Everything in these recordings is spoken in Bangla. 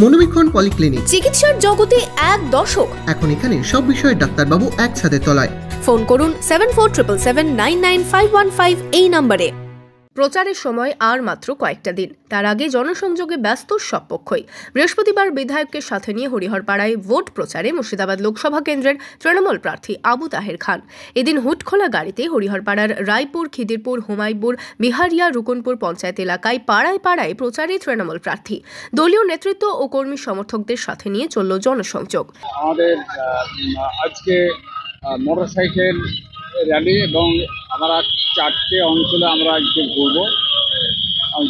মনোবীক্ষণ পলিক্লিনিক, চিকিৎসার জগতে এক দশক। এখন এখানে সব বিষয়ে ডাক্তারবাবু এক ছাদে তলায়। ফোন করুন 7477799515 এই নম্বরে। প্রচারের সময় আর মাত্র কয়েকটা দিন, তার আগে জনসংযোগে ব্যস্ত সব পক্ষই। বৃহস্পতিবার বিধায়ককে সাথে নিয়ে হরিহরপাড়ায় ভোট প্রচারে মুর্শিদাবাদ লোকসভা কেন্দ্রের তৃণমূল প্রার্থী আবু তাহের খান। এদিন হুটখোলা গাড়িতে হরিহরপাড়ার রায়পুর, খিদিরপুর, হুমায়ুপুর, বিহারিয়া, রুকনপুর পঞ্চায়েত এলাকায় পাড়ায় পাড়ায় প্রচারে তৃণমূল প্রার্থী। দলীয় নেতৃত্ব ও কর্মী সমর্থকদের সাথে নিয়ে চলল জনসংযোগ। আমাদের আজকে মোটরসাইকেল র্যালি এবং আমরা 4টে অঞ্চলে আমরা আজকে ঘুরবো।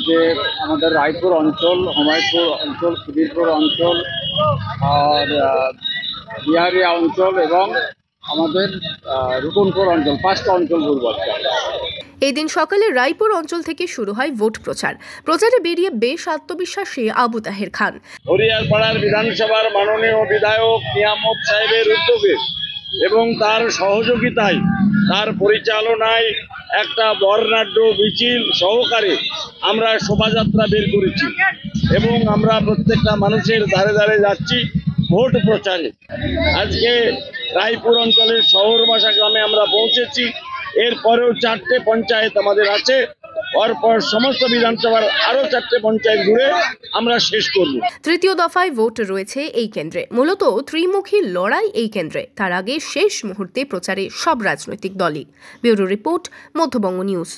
যে আমাদের রায়পুর অঞ্চল, হুমায়ুপুর অঞ্চল, খিদিরপুর অঞ্চল আর বিহারিয়া অঞ্চল এবং আমাদের রুকনপুর অঞ্চল, 5টা অঞ্চল ঘুরবো। এই দিন সকালে রায়পুর অঞ্চল থেকে শুরু হয় ভোট প্রচার। প্রচারে বেরিয়ে বেশ আত্মবিশ্বাসী আবু তাহের খান। হরিহরপাড়ার বিধানসভার মাননীয় বিধায়ক নিয়ামত সাহেবের উদ্যোগে এবং তার সহযোগিতায়, তার পরিচালনায় একটা বর্ণাঢ্য মিছিল সহকারে আমরা শোভাযাত্রা বের করেছি এবং আমরা প্রত্যেকটা মানুষের ধারে ধারে যাচ্ছি ভোট প্রচারে। আজকে রায়পুর অঞ্চলের শহরবাসা গ্রামে আমরা পৌঁছেছি। এরপরেও 4টে পঞ্চায়েত আমাদের আছে, পরপর সমস্ত বিধানসভার আরো 4টে পঞ্চায়েত ঘুরে আমরা শেষ করব। তৃতীয় দফায় ভোট রয়েছে এই কেন্দ্রে। মূলত ত্রিমুখী লড়াই এই কেন্দ্রে। তার আগে শেষ মুহূর্তে প্রচারে সব রাজনৈতিক দলই। Bureau report, Madhyabanga news.